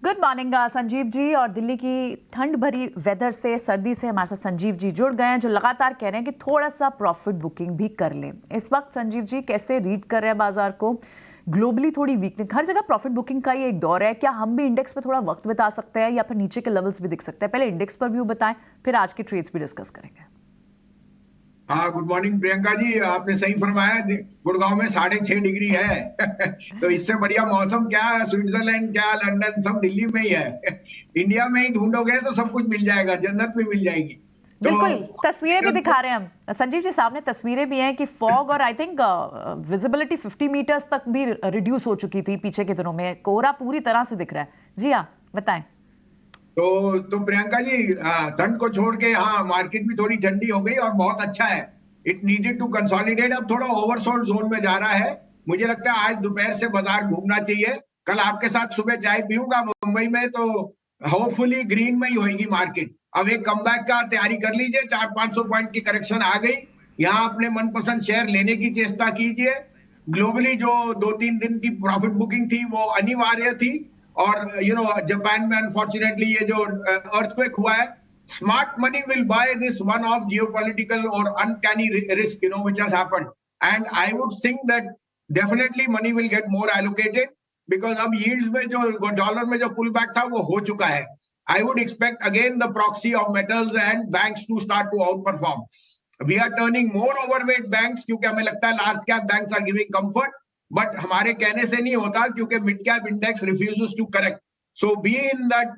Good morning Sanjeev ji. और दिल्ली की ठंड भरी वेदर से, सर्दी से हमारे साथ संजीव जी जुड़ गए हैं, जो लगातार कह रहे हैं कि थोड़ा सा प्रॉफिट बुकिंग भी कर लें। इस वक्त संजीव जी कैसे रीड कर रहे हैं बाजार को? ग्लोबली थोड़ी वीकनेस, हर जगह प्रॉफिट बुकिंग का ये एक दौर है। क्या हम भी इंडेक्स पे थोड़ा वक्त बिता सकते हैं या फिर नीचे के लेवल्स भी दिख सकते हैं? पहले इंडेक्स पर व्यू बताएं, फिर आज के ट्रेड्स भी डिस्कस करेंगे। हाँ, गुड मॉर्निंग प्रियंका जी, आपने सही फरमाया। गुड़गांव में 6.5 डिग्री है तो इससे बढ़िया मौसम क्या है? स्विट्जरलैंड क्या, लंदन, सब दिल्ली में ही है इंडिया में ही ढूंढोगे तो सब कुछ मिल जाएगा, जन्नत भी मिल जाएगी। बिल्कुल, तो तस्वीरें भी दिखा रहे हैं हम संजीव जी, सामने तस्वीरें भी हैं कि फॉग और आई थिंक विजिबिलिटी 50 मीटर्स तक भी रिड्यूस हो चुकी थी पीछे के दिनों में। कोहरा पूरी तरह से दिख रहा है। जी हाँ, बताएं। तो प्रियंका जी, ठंड को छोड़ के हाँ, मार्केट भी थोड़ी ठंडी हो गई और बहुत अच्छा है। It needed to consolidate. अब थोड़ा ओवरसोल्ड जोन में जा रहा है। मुझे लगता है आज दोपहर से बाजार घूमना चाहिए। कल आपके साथ सुबह चाय पीऊंगा मुंबई में, तो होपफुली ग्रीन में ही होगी मार्केट। अब एक कमबैक का तैयारी कर लीजिए। 400-500 पॉइंट की करेक्शन आ गई। यहाँ अपने मनपसंद शेयर लेने की चेष्टा कीजिए। ग्लोबली जो 2-3 दिन की प्रॉफिट बुकिंग थी वो अनिवार्य थी। और जापान में अनफॉर्चुनेटली ये जो अर्थक्वेक हुआ है, smart money will buy this one of geopolitical और uncanny risk which has happened, and I would think that definitely money will get more allocated, because अब यील्ड्स में जो डॉलर में जो पुल बैक था वो हो चुका है। I would expect again the proxy of metals and banks to start to outperform. We are turning more overweight banks, क्योंकि हमें लगता है large cap banks are giving comfort, but हमारे कहने से नहीं होता, क्योंकि mid cap index refuses to correct. So be in that,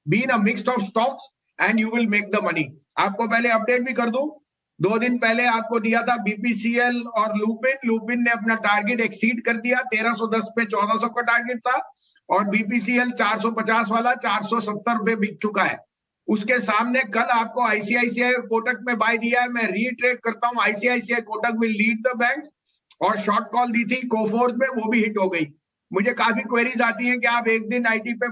be in a mix of stocks and you will make the money. आपको पहले अपडेट भी कर दूं, 2 दिन पहले आपको दिया था बीपीसीएल और लुपिन ने अपना टारगेट एक्सीड कर दिया। 1310 पे 1400 का टारगेट था, और बीपीसीएल 450 वाला 470 पे बिक चुका है। उसके सामने कल आपको आईसीआईसीआई और कोटक में बाय दिया है। मैं रीट्रेड करता हूं, ICICI Kotak will lead the banks. और शॉर्ट कॉल दी थी कोफोर्ज में, वो भी हिट हो गई। मुझे काफी क्वेरीज आती हैं कि आप एक दिन आईटी पे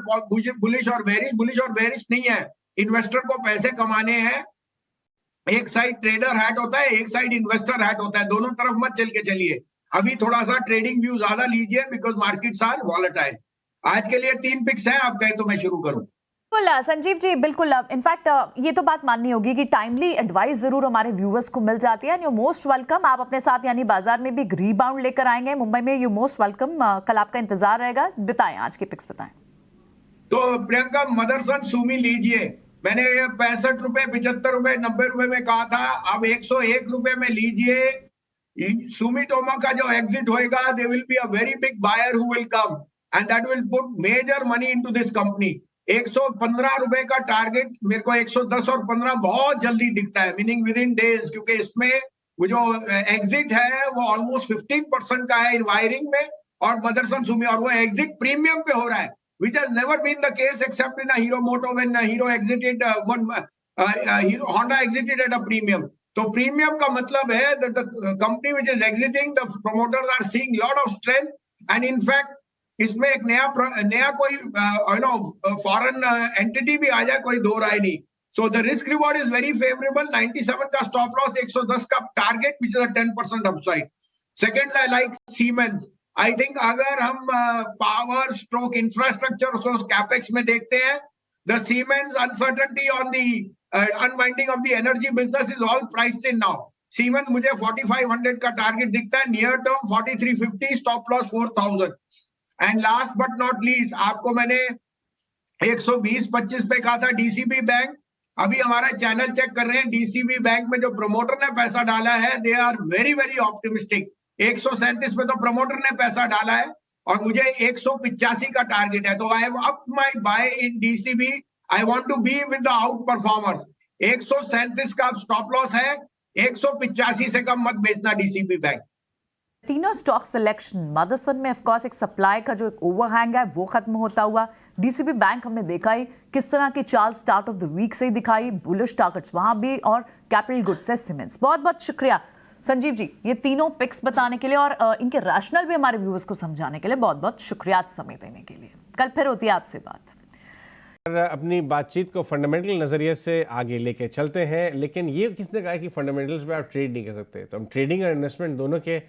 बुलिश और बेरिश नहीं है। इन्वेस्टर को पैसे कमाने हैं। एक साइड ट्रेडर हैट होता है, एक साइड इन्वेस्टर हैट होता है, दोनों तरफ मत चल के चलिए। अभी थोड़ा सा ट्रेडिंग व्यू ज्यादा लीजिए, बिकॉज मार्केट्स आर वॉलेटाइल। आज के लिए 3 पिक्स हैं, आप कहें तो मैं शुरू करूं। बिल्कुल संजीव जी, बिल्कुल। इनफैक्ट ये तो बात माननी होगी कि टाइमली एडवाइस जरूर हमारे व्यूअर्स को मिल जाती है। You most welcome. आप अपने साथ यानी बाजार में भी एक रीबाउंड लेकर आएंगे मुंबई में, यू मोस्ट वेलकम। कल आपका इंतजार रहेगा। बताएं, आज के पिक्स बताएं। तो प्रियंका, मदरसन सुमी लीजिए। मैंने 65 रुपए, 75 रुपए, 90 रुपए में कहा था, अब 101 रुपए में लीजिए। सुमिटोमो का जो एग्जिट होएगा, they will be a very big buyer who will come, and that will put major money into this company. 115 रुपए का टारगेट मेरे को 110 और 15 बहुत जल्दी दिखता है, मीनिंग विद इन डेज, क्योंकि इसमें वो जो एग्जिट है वो ऑलमोस्ट 15% का है इन वायरिंग में और मदरसन सुमी, और वो एग्जिट प्रीमियम पे हो रहा है, which has never been the case except in a Hero Moto when Hero exited Honda exited at a premium. तो प्रीमियम का मतलब है that the company which is exiting, the promoters are seeing lot of strength, and in fact इसमें एक नया कोई foreign entity भी आ जाए, कोई दो राय नहीं। So the risk reward is very favourable. 97 का स्टॉप लॉस, 110 का target, which is a 10% upside. Second, I like siemens. I think अगर हम पावर स्ट्रोक इंफ्रास्ट्रक्चर कैपेक्स में देखते हैं, the siemens uncertainty on the unwinding of the energy business is all priced in now. Siemens मुझे 4500 का target दिखता है, near term 4350, stop loss 4000। And last but not least, आपको मैंने 120-25 पे कहा था डीसीबी बैंक। अभी हमारा चैनल चेक कर रहे हैं, डीसीबी बैंक में जो प्रमोटर ने पैसा डाला है, they are very very optimistic. 137 पे तो प्रमोटर ने पैसा डाला है, और मुझे 185 का टारगेट है। तो I have up my buy in DCB. I want to be with the आउट परफॉर्मर्स। 137 का स्टॉप लॉस है, 185 से कम मत बेचना डीसीबी बैंक। तीनों स्टॉक सिलेक्शन, मदरसन में ऑफ कोर्स एक सप्लाई का जो एक ओवरहैंग है वो खत्म होता हुआ, डीसीबी बैंक हमने देखा ही किस तरह की चाल स्टार्ट ऑफ द वीक से ही दिखाई, बुलिश टारगेट्स वहां भी, और कैपिटल गुड्स से सीमेंट्स। बहुत बहुत शुक्रिया संजीव जी, ये तीनों पिक्स बताने के लिए और इनके रैशनल भी हमारे व्यूअर्स को समझाने के लिए बहुत बहुत शुक्रिया समय देने के लिए। कल फिर होती है आपसे बात। अपनी बातचीत को फंडामेंटल नज़रिए से आगे लेके चलते हैं, लेकिन ये किसने कहा कि फंडामेंटल्स पे आप ट्रेड नहीं कर सकते? तो हम ट्रेडिंग और इन्वेस्टमेंट दोनों के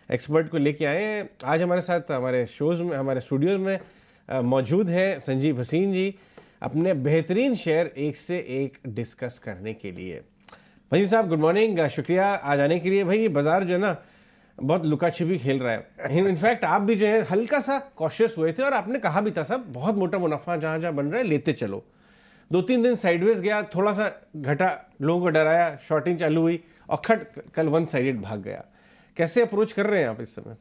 एक्सपर्ट को लेके आए हैं। आज हमारे साथ हमारे शोज़ में, हमारे स्टूडियोज़ में मौजूद हैं संजीव भसीन जी अपने बेहतरीन शेयर एक से एक डिस्कस करने के लिए। भाई साहब गुड मॉर्निंग, शुक्रिया आ जाने के लिए। भाई ये बाजार जो है ना बहुत लुका छिपी खेल रहा है। इनफैक्ट आप भी जो है हल्का सा कॉशियस हुए थे और आपने कहा भी था साहब बहुत मोटा मुनाफा जहां जहां बन रहा है लेते चलो। 2-3 दिन साइडवेज गया, थोड़ा सा घटा, लोगों को डराया, शॉर्टिंग चालू हुई और कल वन साइडेड भाग गया। कैसे अप्रोच कर रहे हैं आप इस समय?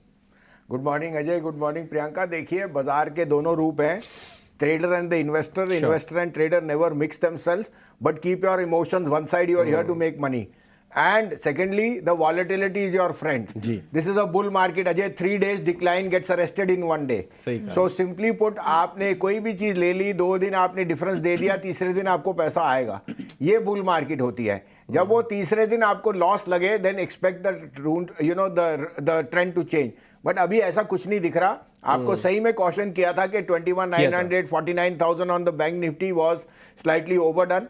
Good morning Ajay, good morning Priyanka. देखिए बाजार के दोनों रूप हैं, trader and the investor. Investor and trader never mix themselves but keep your emotions one side, you are here to make money. And secondly, the volatility is your friend. This is a bull market. Ajay 3 days decline gets arrested in 1 day. So simply put, आपने कोई भी चीज ले ली, 2 दिन आपने difference दे दिया, तीसरे दिन आपको पैसा आएगा। ये बुल मार्केट होती है। जब वो तीसरे दिन आपको लॉस लगे, then expect the trend to change. But अभी ऐसा कुछ नहीं दिख रहा। आपको सही में कॉशन किया था कि 21,900 49,000 on the bank Nifty was slightly overdone.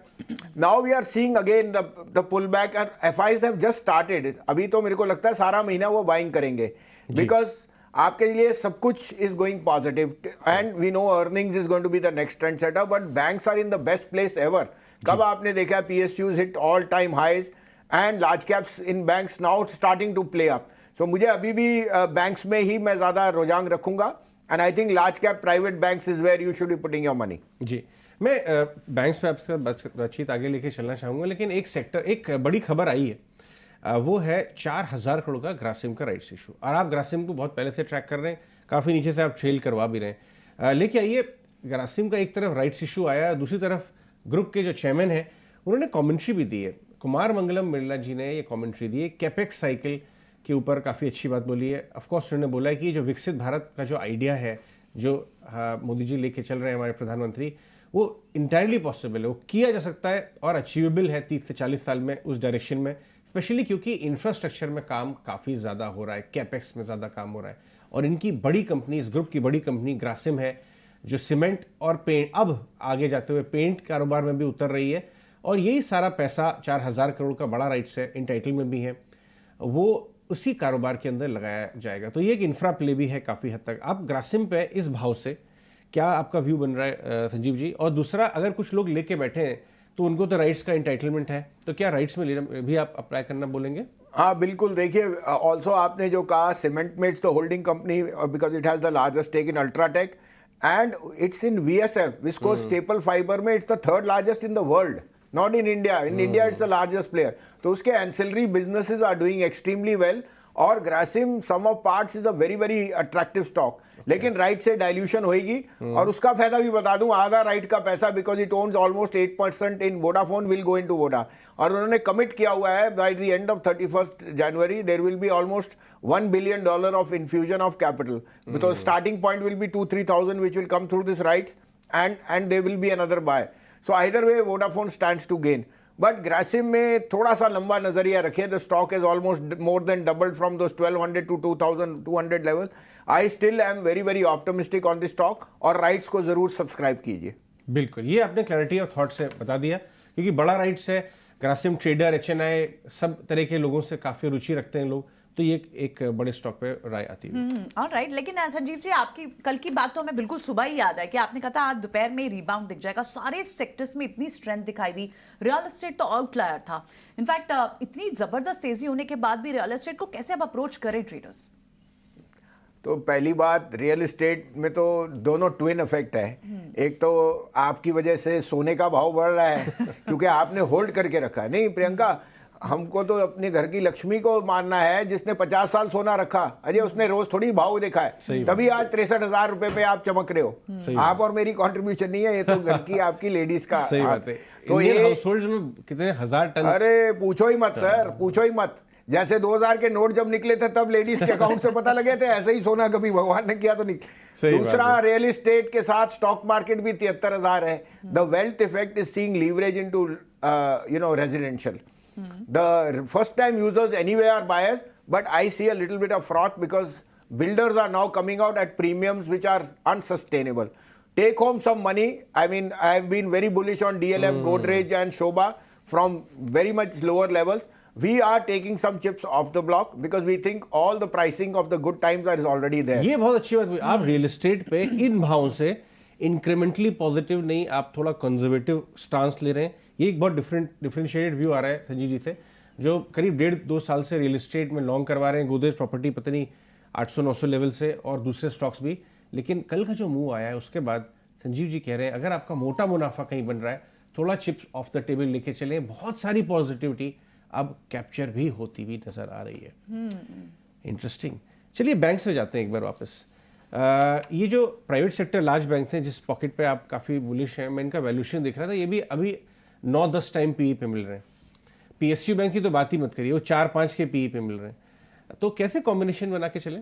Now we are seeing again the pull back and FIIs have just started. अभी तो मेरे को लगता है सारा महीना वो बाइंग करेंगे बिकॉज आपके लिए सब कुछ is going positive and we know earnings is going to be the next trend setter. But banks are in the best place ever. कब आपने देखा PSUs hit all time highs and large caps in banks now starting to play up. So मुझे अभी भी banks में ही मैं ज्यादा रुझान रखूंगा and I think large cap private banks is where you should be putting your money. जी, मैं बैंक्स पे आपसे बातचीत आगे लेके चलना चाहूंगा, लेकिन एक बड़ी खबर आई है, वो है 4,000 करोड़ का ग्रासिम का राइट्स इशू। और आप ग्रासिम को बहुत पहले से ट्रैक कर रहे हैं, काफ़ी नीचे से आप ट्रेल करवा भी रहे हैं। लेके आइए, ग्रासिम का एक तरफ राइट्स इशू आया, दूसरी तरफ ग्रुप के जो चेयरमैन हैं उन्होंने कॉमेंट्री भी दी है। कुमार मंगलम बिरला जी ने ये कॉमेंट्री दी है, कैपेक्स साइकिल के ऊपर काफ़ी अच्छी बात बोली है। ऑफकोर्स उन्होंने बोला है कि जो विकसित भारत का जो आइडिया है, जो मोदी जी लेके चल रहे हैं हमारे प्रधानमंत्री, वो इंटायरली पॉसिबल है, वो किया जा सकता है और अचीवेबल है 30 से 40 साल में उस डायरेक्शन में, स्पेशली क्योंकि इंफ्रास्ट्रक्चर में काम काफ़ी ज़्यादा हो रहा है, कैपेक्स में ज़्यादा काम हो रहा है। और इनकी बड़ी कंपनी, इस ग्रुप की बड़ी कंपनी ग्रासिम है, जो सीमेंट और पेंट, अब आगे जाते हुए पेंट कारोबार में भी उतर रही है। और यही सारा पैसा 4,000 करोड़ का बड़ा राइट्स है, इन टाइटल में भी है, वो उसी कारोबार के अंदर लगाया जाएगा। तो ये एक इंफ्रा प्ले भी है काफ़ी हद तक। आप ग्रासिम पे इस भाव से क्या आपका व्यू बन रहा है संजीव जी? और दूसरा, अगर कुछ लोग लेके बैठे हैं तो उनको तो राइट्स का इंटाइटलमेंट है, तो क्या राइट्स में लेना भी आप अप्लाई करना बोलेंगे? हाँ बिल्कुल। देखिए ऑल्सो आपने जो कहा, सीमेंट में it's the holding company because it has the largest stake in UltraTech and it's in VSF viscose staple fibre में it's the 3rd largest in the world, not in India. In India it's the largest player. तो उसके ancillary businesses are doing extremely well और Grasim some of parts is a very very attractive stock. लेकिन right से dilution होगी और उसका फायदा भी बता दूं, आधा राइट का पैसा because it owns almost 8% in Vodafone will go into Voda. और उन्होंने कमिट किया हुआ है by the end of 31st January there will be almost $1 billion of infusion of capital, because starting point will be 2-3,000 which will come through this rights and there will be another buy. So either way Vodafone stands to gain. But Grasim में थोड़ा सा लंबा नजरिया रखिए। The stock is almost more than doubled from those 1,200 to 2,200 level. I still am very very optimistic on the stock और rights को जरूर subscribe कीजिए। बिल्कुल, ये आपने क्लैरिटी ऑफ थॉट से बता दिया, क्योंकि बड़ा राइट्स है, ग्रासिम ट्रेडर, HNI सब तरह के लोगों से काफ़ी रुचि रखते हैं लोग, तो ये एक बड़े स्टॉक पे राय आती है। ऑलराइट, लेकिन संजीव जी आपकी कल की बात तो हमें बिल्कुल सुबह ही याद है कि आपने कहा था आज दोपहर में रिबाउंड दिख जाएगा। सारे सेक्टर्स में इतनी स्ट्रेंथ दिखाई दी, रियल एस्टेट तो आउटलायर था। इनफैक्ट इतनी जबरदस्त तेजी होने के बाद भी रियल एस्टेट को कैसे अब अप्रोच करें ट्रेडर्स? तो पहली बात, रियल एस्टेट में तो दोनों ट्विन इफेक्ट है। एक तो आपकी वजह से सोने का भाव बढ़ रहा है क्योंकि आपने होल्ड करके रखा है। नहीं प्रियंका, हमको तो अपने घर की लक्ष्मी को मानना है जिसने 50 साल सोना रखा। अजय उसने रोज थोड़ी भाव देखा है, तभी आज 63,000 रुपए पे आप चमक रहे हो। आप और मेरी कंट्रीब्यूशन नहीं है, ये तो घर की आपकी लेडीज का। सही बात है। तो ये हाउसहोल्ड्स में कितने हजार टन, अरे पूछो ही मत सर, पूछो ही मत। जैसे 2000 के नोट जब निकले थे तब लेडीज के अकाउंट से पता लगे थे, ऐसे ही सोना कभी भगवान ने किया तो नहीं। दूसरा, रियल एस्टेट के साथ स्टॉक मार्केट भी 73,000 है। The wealth effect is seeing leverage into residential. The first time users anyway are buyers, but I see a little bit of froth because builders are now coming out at premiums which are unsustainable. Take home some money. I mean, I have been very bullish on DLF, Godrej and Shobha from very much lower levels, we are taking some chips off the block because we think all the pricing of the good times is already there. ये बहुत अच्छी बात हुई। आप real estate पे इन भावों से incrementally positive नहीं, आप थोड़ा कंजर्वेटिव स्टांस ले रहे हैं। ये एक बहुत डिफरेंशिएटेड व्यू आ रहा है संजीव जी से, जो करीब 1.5-2 साल से रियल एस्टेट में लॉन्ग करवा रहे हैं। गोदरेज प्रॉपर्टी पता नहीं 800-900 लेवल से और दूसरे स्टॉक्स भी। लेकिन कल का जो मूव आया है उसके बाद संजीव जी कह रहे हैं अगर आपका मोटा मुनाफा कहीं बन रहा है, थोड़ा चिप्स ऑफ द टेबल लेके चलें। बहुत सारी पॉजिटिविटी अब कैप्चर भी होती हुई नजर आ रही है। इंटरेस्टिंग। चलिए बैंक में जाते हैं एक बार वापस। ये जो प्राइवेट सेक्टर लार्ज बैंक हैं जिस पॉकेट पे आप काफ़ी बुलिश हैं, मैं इनका वैल्यूएशन देख रहा था, ये भी अभी 9-10 टाइम पीई पे मिल रहे हैं। पीएसयू बैंक की तो बात ही मत करिए, वो 4-5 के पीई पे मिल रहे हैं। तो कैसे कॉम्बिनेशन बना के चलें?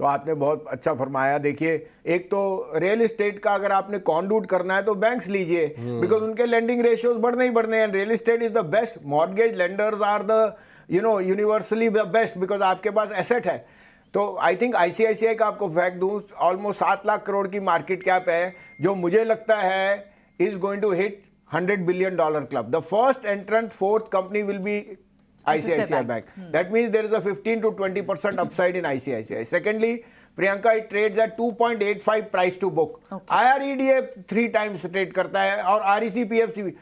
तो आपने बहुत अच्छा फरमाया। देखिए, एक तो रियल एस्टेट का अगर आपने कॉन्डूट करना है तो बैंक्स लीजिए, बिकॉज उनके लेंडिंग रेशियोज बढ़ने ही बढ़ने हैं। Real estate is the best, mortgage lenders are the universally the best, because आपके पास एसेट है। तो आई थिंक आईसीआईसीआई का आपको फैक्ट दूं, ऑलमोस्ट 7 लाख करोड़ की मार्केट कैप है, जो मुझे लगता है is going to hit $100 billion club. The first entrant fourth company will be ICICI Bank. That means there is a 15 to 20% upside in ICICI. Secondly, Priyanka, it trades at 2.85 price to book. Okay. IREDA 3 times trade करता है और REC PFC भी।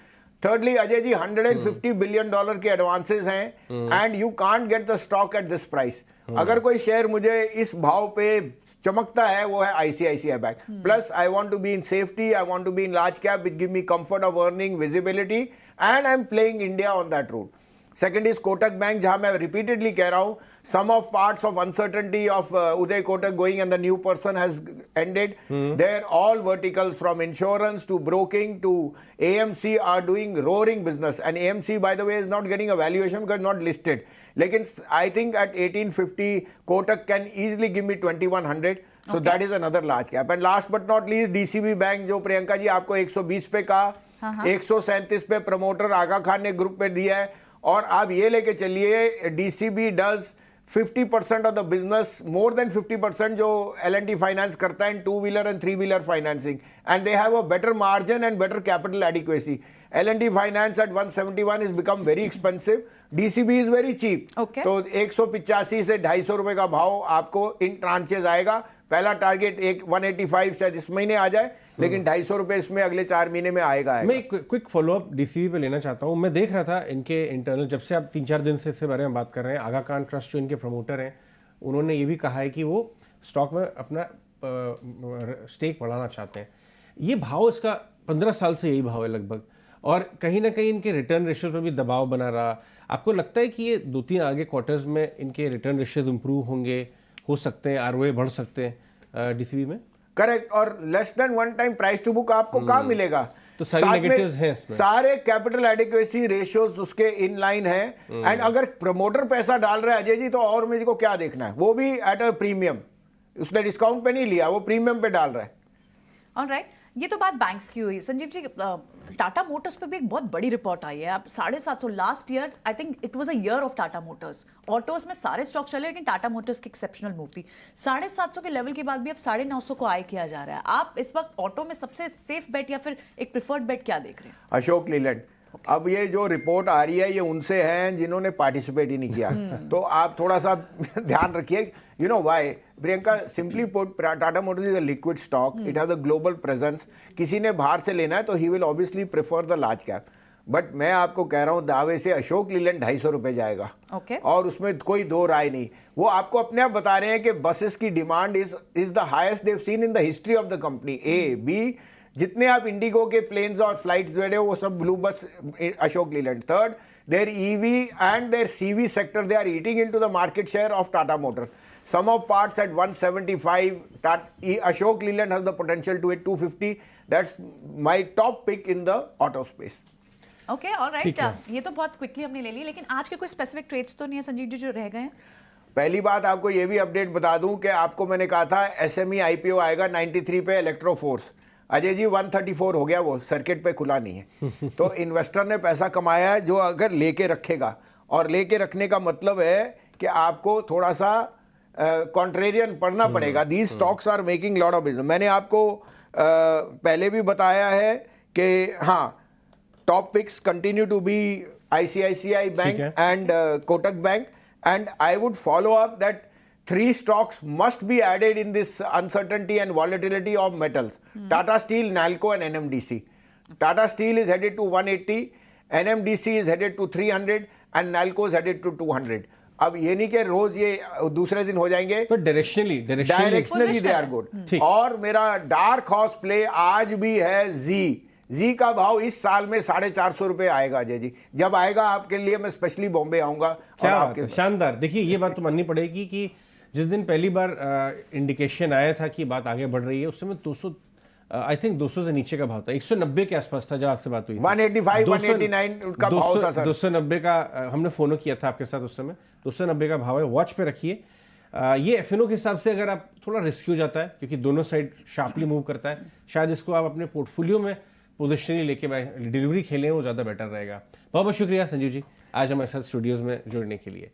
Thirdly, Ajay ji $150 billion के advances हैं and you can't get the stock at this price. अगर कोई share मुझे इस भाव पे चमकता है वो है ICICI Bank. Plus, I want to be in safety, I want to be in large cap which give me comfort of earning, visibility, and I'm playing India on that route. Second is Kotak Bank, जहां मैं repeatedly कह रहा हूं, some of parts of uncertainty of Uday Kotak going and the new person has ended. They're all verticals from insurance to broking to AMC are doing roaring business, and AMC by the way is not getting a valuation because not listed. लेकिन I think at 1850 Kotak can easily give me 2100. So that is another large cap. And last but not least DCB Bank, जो प्रियंका जी आपको 120 पे कहा, 137 पे promoter आगा खान ने group पे दिया है। और आप ये लेके चलिए, DCB does 50% of the business, more than 50% जो L&T फाइनेंस करता है in 2-wheeler and 3-wheeler financing, and they have a better margin and better capital adequacy. L&T finance at 171 is become very expensive, DCB is very cheap. तो 185 से 250 रुपए का भाव आपको इन ट्रांचेज आएगा। पहला टारगेट 185 शायद इस महीने आ जाए, लेकिन 250 रुपए इसमें अगले 4 महीने में आएगा। मैं एक क्विक फॉलोअप डीसीबी पे लेना चाहता हूं। मैं देख रहा था इनके इंटरनल, जब से आप 3-4 दिन से इसके बारे में बात कर रहे हैं, आगा खान ट्रस्ट जो इनके प्रमोटर हैं, उन्होंने ये भी कहा है कि वो स्टॉक में अपना स्टेक बढ़ाना चाहते हैं। ये भाव इसका 15 साल से यही भाव है लगभग, और कहीं ना कहीं इनके रिटर्न रेशियोज में भी दबाव बना रहा। आपको लगता है कि ये 2-3 आगे क्वार्टर्स में इनके रिटर्न रेशियोज इंप्रूव होंगे, हो सकते हैं, आरओए बढ़ सकते हैं डीसीबी में? करेक्ट। और less than 1 time price to book आपको कहाँ मिलेगा? तो सारी नेगेटिव्स हैं इसमें। सारे कैपिटल एडिक्वेसी रेशियोज उसके इन लाइन है। एंड अगर प्रमोटर पैसा डाल रहा है अजय जी, तो और मुझे को क्या देखना है? वो भी एट अ प्रीमियम, उसने डिस्काउंट पे नहीं लिया, वो प्रीमियम पे डाल रहा है। ऑलराइट, ये तो बात बैंक्स की हुई। संजीव जी, टाटा मोटर्स पे भी एक बहुत बड़ी रिपोर्ट आई है। अब 750, last year I think it was a year of Tata Motors. Autos में सारे स्टॉक चले, लेकिन टाटा मोटर्स की एक्सेप्शनल मूव थी। 750 के लेवल के बाद भी अब 950 को आई किया जा रहा है। आप इस वक्त ऑटो में सबसे सेफ बेट या फिर एक प्रिफर्ड बेट क्या देख रहे हैं? अशोक लीलैंड। अब ये जो रिपोर्ट आ रही है ये उनसे है जिन्होंने पार्टिसिपेट ही नहीं किया। तो आप थोड़ा सा ध्यान रखिए। You know why Priyanka, simply put, Tata Motors is a liquid stock, it has a global presence. किसी ने बाहर से लेना है तो he will obviously prefer the large cap. But मैं आपको कह रहा हूं दावे से अशोक लीलैंड 250 रुपए जाएगा। और उसमें कोई दो राय नहीं। वो आपको अपने आप बता रहे हैं कि बसेस की demand is the highest they have seen in the history of the company. A B, जितने आप इंडिगो के प्लेन्स और फ्लाइट्स भेजे हो वो सब blue bus Ashok Leyland. Third, there EV and there CV sector, they are eating into the market share of Tata motor. Sum of parts at 175. Ashok Leyland has the potential to hit 250. That's my top pick in the auto space. Okay, all right. ये तो बहुत quickly हमने ले ली, लेकिन आज के कोई specific trades तो नहीं है संजीव जी जो रह गए हैं? पहली बात आपको ये भी अपडेट बता दूं कि आपको मैंने कहा था SME IPO आएगा 93 पे इलेक्ट्रोफोर्स। अजय जी 134 हो गया, वो सर्किट पे खुला नहीं है। तो इन्वेस्टर ने पैसा कमाया है जो अगर लेके रखेगा, और लेके रखने का मतलब है कि आपको थोड़ा सा कॉन्ट्रेरियन पढ़ना पड़ेगा। These stocks are making lot of business. मैंने आपको पहले भी बताया है कि हाँ, top picks continue to be ICICI Bank है। and Kotak Bank, and I would follow up that 3 stocks must be added in this uncertainty and volatility of metals. Tata Steel, Nalco and NMDC. Tata Steel is headed to 180, NMDC is headed to 300 and Nalco is headed to 200. अब ये नहीं कि रोज ये दूसरे दिन हो जाएंगे, पर directionally directionally they are good. ठीक। और मेरा डार्क हॉर्स प्ले आज भी है जी का भाव इस साल में 450 रुपए आएगा अजय जी। जब आएगा आपके लिए मैं स्पेशली बॉम्बे आऊंगा। क्या बात है, शानदार। देखिए ये बात तो माननी पड़ेगी कि जिस दिन पहली बार इंडिकेशन आया था कि बात आगे बढ़ रही है, उस समय 200 आई थिंक 200 से नीचे का भाव था, 190 के आसपास था जब आपसे बात हुई। 185 189 का भाव था सर। 290 का हमने फोनो किया था आपके साथ उस समय। 290 का भाव है, वॉच पे रखिए। ये एफएनओ के हिसाब से अगर आप थोड़ा रिस्की हो जाता है क्योंकि दोनों साइड शार्पली मूव करता है, शायद इसको आप अपने पोर्टफोलियो में पोजिशनली लेके डिलीवरी खेलें, वो ज़्यादा बेटर रहेगा। बहुत बहुत शुक्रिया संजीव जी आज हमारे साथ स्टूडियोज में जुड़ने के लिए।